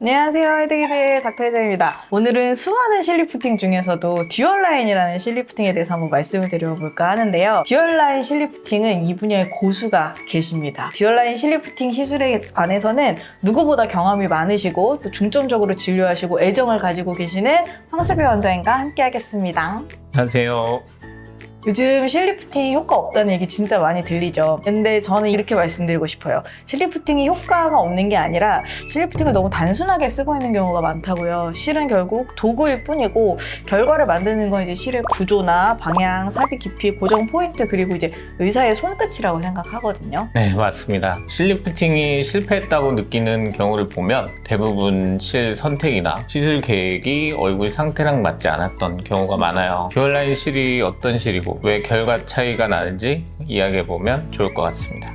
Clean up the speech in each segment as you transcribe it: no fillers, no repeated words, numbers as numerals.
안녕하세요, 헤드기드 닥터헤드입니다. 오늘은 수많은 실리프팅 중에서도 듀얼라인이라는 실리프팅에 대해서 한번 말씀을 드려볼까 하는데요. 듀얼라인 실리프팅은 이 분야의 고수가 계십니다. 듀얼라인 실리프팅 시술에 관해서는 누구보다 경험이 많으시고 또 중점적으로 진료하시고 애정을 가지고 계시는 황수배 원장님과 함께 하겠습니다. 안녕하세요. 요즘 실리프팅이 효과 없다는 얘기 진짜 많이 들리죠. 근데 저는 이렇게 말씀드리고 싶어요. 실리프팅이 효과가 없는 게 아니라 실리프팅을 너무 단순하게 쓰고 있는 경우가 많다고요. 실은 결국 도구일 뿐이고 결과를 만드는 건 이제 실의 구조나 방향, 삽입 깊이, 고정 포인트 그리고 이제 의사의 손끝이라고 생각하거든요. 네, 맞습니다. 실리프팅이 실패했다고 느끼는 경우를 보면 대부분 실 선택이나 시술 계획이 얼굴 상태랑 맞지 않았던 경우가 많아요. 듀얼라인 실이 어떤 실이고 왜 결과 차이가 나는지 이야기해보면 좋을 것 같습니다.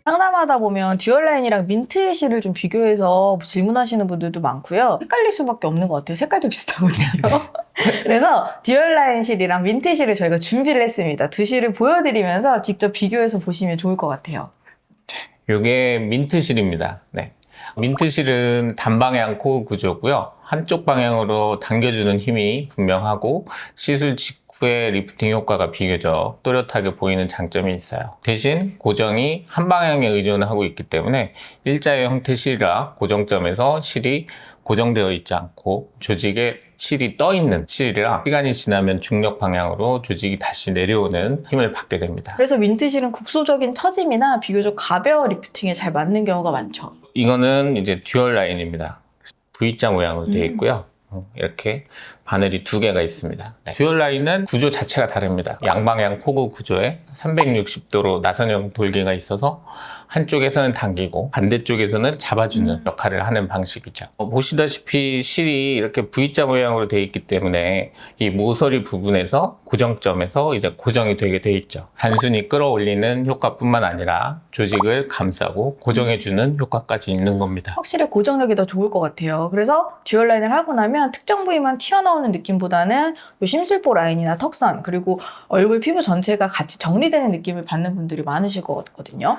상담하다 보면 듀얼라인이랑 민트 실을 좀 비교해서 질문하시는 분들도 많고요. 헷갈릴 수밖에 없는 것 같아요. 색깔도 비슷하거든요. 그래서 듀얼라인 실이랑 민트 실을 저희가 준비를 했습니다. 두 실을 보여드리면서 직접 비교해서 보시면 좋을 것 같아요. 이게 민트 실입니다. 네. 민트 실은 단방향 코 구조고요. 한쪽 방향으로 당겨주는 힘이 분명하고 시술 직후의 리프팅 효과가 비교적 또렷하게 보이는 장점이 있어요. 대신 고정이 한 방향에 의존하고 있기 때문에 일자의 형태 실이라 고정점에서 실이 고정되어 있지 않고 조직에 실이 떠 있는 실이라 시간이 지나면 중력 방향으로 조직이 다시 내려오는 힘을 받게 됩니다. 그래서 민트 실은 국소적인 처짐이나 비교적 가벼운 리프팅에 잘 맞는 경우가 많죠. 이거는 이제 듀얼 라인입니다. V자 모양으로 되어 있고요. 이렇게 바늘이 두 개가 있습니다. 네. 듀얼 라인은 구조 자체가 다릅니다. 양방향 코구 구조에 360도로 나선형 돌개가 있어서 한쪽에서는 당기고 반대쪽에서는 잡아주는 역할을 하는 방식이죠. 보시다시피 실이 이렇게 V자 모양으로 되어 있기 때문에 이 모서리 부분에서 고정점에서 이제 고정이 되게 되어 있죠. 단순히 끌어올리는 효과뿐만 아니라 조직을 감싸고 고정해주는 효과까지 있는 겁니다. 확실히 고정력이 더 좋을 것 같아요. 그래서 듀얼라인을 하고 나면 특정 부위만 튀어나오는 느낌보다는 요 심술보 라인이나 턱선 그리고 얼굴 피부 전체가 같이 정리되는 느낌을 받는 분들이 많으실 것 같거든요.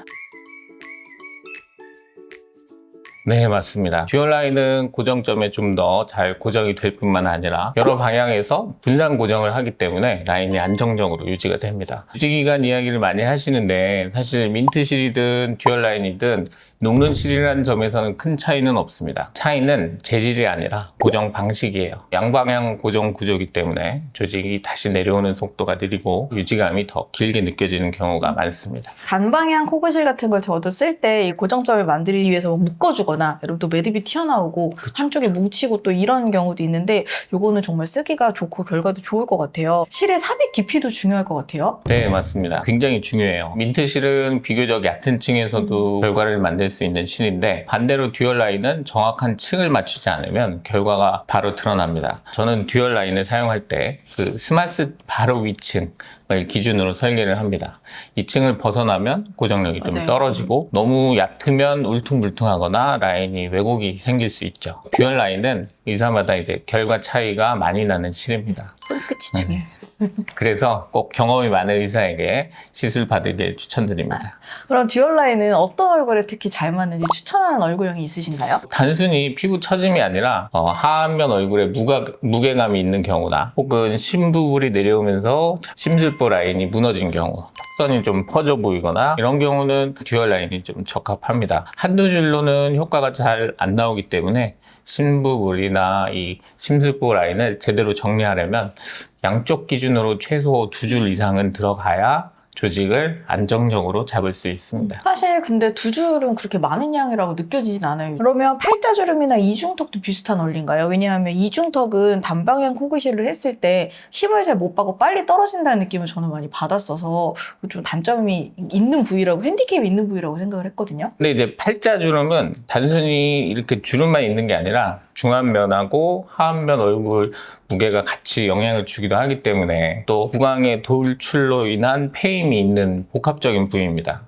네, 맞습니다. 듀얼 라인은 고정점에 좀 더 잘 고정이 될 뿐만 아니라 여러 방향에서 분산 고정을 하기 때문에 라인이 안정적으로 유지가 됩니다. 유지기간 이야기를 많이 하시는데 사실 민트 실이든 듀얼 라인이든 녹는 실이라는 점에서는 큰 차이는 없습니다. 차이는 재질이 아니라 고정 방식이에요. 양방향 고정 구조이기 때문에 조직이 다시 내려오는 속도가 느리고 유지감이 더 길게 느껴지는 경우가 많습니다. 단방향 코그실 같은 걸 저도 쓸 때 이 고정점을 만들기 위해서 뭐 묶어주거나 여러분 또 매듭이 튀어나오고 한쪽에 뭉치고 또 이런 경우도 있는데 요거는 정말 쓰기가 좋고 결과도 좋을 것 같아요. 실의 삽입 깊이도 중요할 것 같아요. 네, 맞습니다. 굉장히 중요해요. 민트 실은 비교적 얕은 층에서도 결과를 만들 수 있는 실인데 반대로 듀얼 라인은 정확한 층을 맞추지 않으면 결과가 바로 드러납니다. 저는 듀얼 라인을 사용할 때 그 스마스 바로 위층을 기준으로 설계를 합니다. 이 층을 벗어나면 고정력이 좀 맞아요. 떨어지고 너무 얕으면 울퉁불퉁하거나 라인이 왜곡이 생길 수 있죠. 듀얼 라인은 의사마다 이제 결과 차이가 많이 나는 실입니다. 손끝이 중요해요. 그래서 꼭 경험이 많은 의사에게 시술 받으길 추천드립니다. 그럼 듀얼라인은 어떤 얼굴에 특히 잘 맞는지 추천하는 얼굴형이 있으신가요? 단순히 피부 처짐이 아니라 하안면 얼굴에 무게감이 있는 경우나 혹은 심부불이 내려오면서 심술보 라인이 무너진 경우 턱선이 좀 퍼져 보이거나 이런 경우는 듀얼 라인이 좀 적합합니다. 한두 줄로는 효과가 잘 안 나오기 때문에 심부불이나 이 심술보 라인을 제대로 정리하려면 양쪽 기준으로 최소 2줄 이상은 들어가야 조직을 안정적으로 잡을 수 있습니다. 사실 근데 두 줄은 그렇게 많은 양이라고 느껴지진 않아요. 그러면 팔자주름이나 이중턱도 비슷한 원리인가요? 왜냐하면 이중턱은 단방향 코그실을 했을 때 힘을 잘 못 받고 빨리 떨어진다는 느낌을 저는 많이 받았어서 좀 단점이 있는 부위라고, 핸디캡이 있는 부위라고 생각을 했거든요. 근데 이제 팔자주름은 단순히 이렇게 주름만 있는 게 아니라 중안면하고 하안면 얼굴 무게가 같이 영향을 주기도 하기 때문에 또 구강의 돌출로 인한 페임이 있는 복합적인 부위입니다.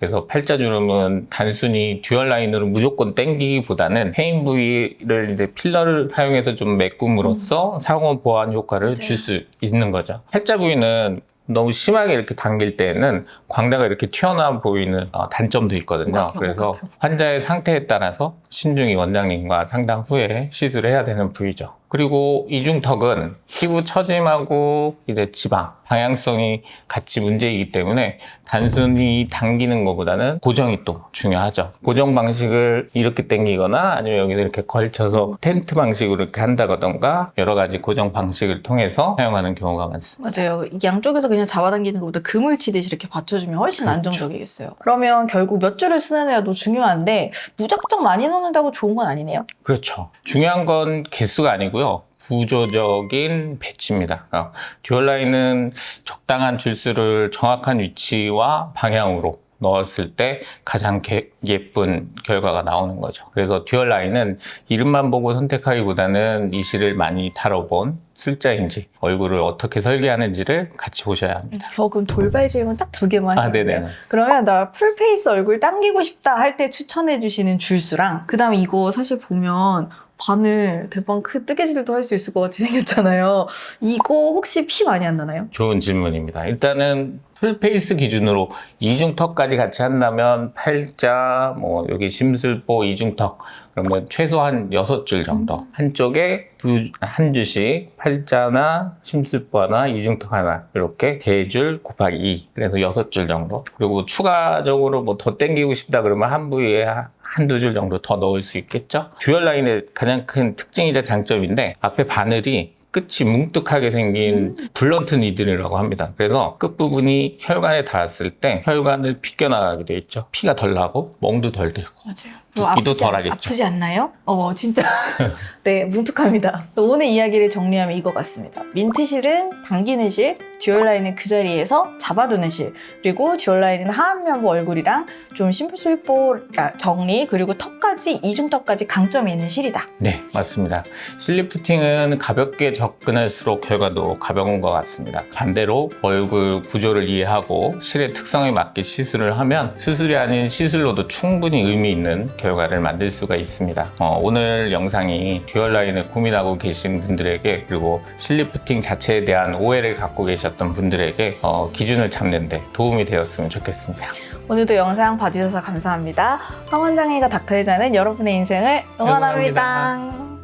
그래서 팔자주름은 단순히 듀얼 라인으로 무조건 당기기보다는 페임 부위를 이제 필러를 사용해서 좀 메꿈으로써 상호 보완 효과를 줄 수 있는 거죠. 팔자 부위는 너무 심하게 이렇게 당길 때는 광대가 이렇게 튀어나와 보이는 단점도 있거든요. 그래서 환자의 상태에 따라서 신중히 원장님과 상담 후에 시술해야 되는 부위죠. 그리고 이중턱은 피부 처짐하고 이제 지방, 방향성이 같이 문제이기 때문에 단순히 당기는 것보다는 고정이 또 중요하죠. 고정 방식을 이렇게 당기거나 아니면 여기서 이렇게 걸쳐서 텐트 방식으로 이렇게 한다던가 여러 가지 고정 방식을 통해서 사용하는 경우가 많습니다. 맞아요. 양쪽에서 그냥 잡아당기는 것보다 그물 치듯이 이렇게 받쳐주면 훨씬 그렇죠. 안정적이겠어요. 그러면 결국 몇 줄을 쓰느냐도 중요한데 무작정 많이 넣는다고 좋은 건 아니네요. 그렇죠. 중요한 건 개수가 아니고요. 구조적인 배치입니다. 듀얼라인은 적당한 줄수를 정확한 위치와 방향으로 넣었을 때 가장 예쁜 결과가 나오는 거죠. 그래서 듀얼라인은 이름만 보고 선택하기보다는 이 실을 많이 다뤄본 술자인지 얼굴을 어떻게 설계하는지를 같이 보셔야 합니다. 그럼 돌발 질문 딱 2개만 해주세요. 네네. 그러면 나 풀페이스 얼굴 당기고 싶다 할 때 추천해 주시는 줄수랑 그다음에 이거 사실 보면 바늘 대방 뜨개질도 할 수 있을 것 같이 생겼잖아요. 이거 혹시 피 많이 안 나나요? 좋은 질문입니다. 일단은 풀페이스 기준으로 이중턱까지 같이 한다면 팔자, 여기 심술보, 이중턱 그러면 최소한 6줄 정도. 한쪽에 한 줄씩 팔자나 심술보 하나, 이중턱 하나 이렇게 3줄 곱하기 2 그래서 6줄 정도. 그리고 추가적으로 더 당기고 싶다 그러면 한 부위에 한두 줄 정도 더 넣을 수 있겠죠. 듀얼 라인의 가장 큰 특징이자 장점인데 앞에 바늘이 끝이 뭉툭하게 생긴 블런트 니들이라고 합니다. 그래서 끝부분이 혈관에 닿았을 때 혈관을 비껴나가게 돼 있죠. 피가 덜 나고 멍도 덜 들고 맞아요. 붓기도 덜 하겠죠. 아프지 않나요? 진짜. 네, 뭉툭합니다. 오늘 이야기를 정리하면 이거 같습니다. 민트실은 당기는 실, 듀얼라인은 그 자리에서 잡아두는 실, 그리고 듀얼라인은 하안면부 얼굴이랑 좀 심술보 정리, 그리고 턱까지, 이중턱까지 강점이 있는 실이다. 네, 맞습니다. 실리프팅은 가볍게 접근할수록 결과도 가벼운 것 같습니다. 반대로 얼굴 구조를 이해하고 실의 특성에 맞게 시술을 하면 수술이 아닌 시술로도 충분히 의미 있는 결과를 만들 수가 있습니다. 오늘 영상이 듀얼라인을 고민하고 계신 분들에게 그리고 실리프팅 자체에 대한 오해를 갖고 계셨던 분들에게 기준을 잡는 데 도움이 되었으면 좋겠습니다. 오늘도 영상 봐주셔서 감사합니다. 황 원장님과 닥터의자는 여러분의 인생을 응원합니다.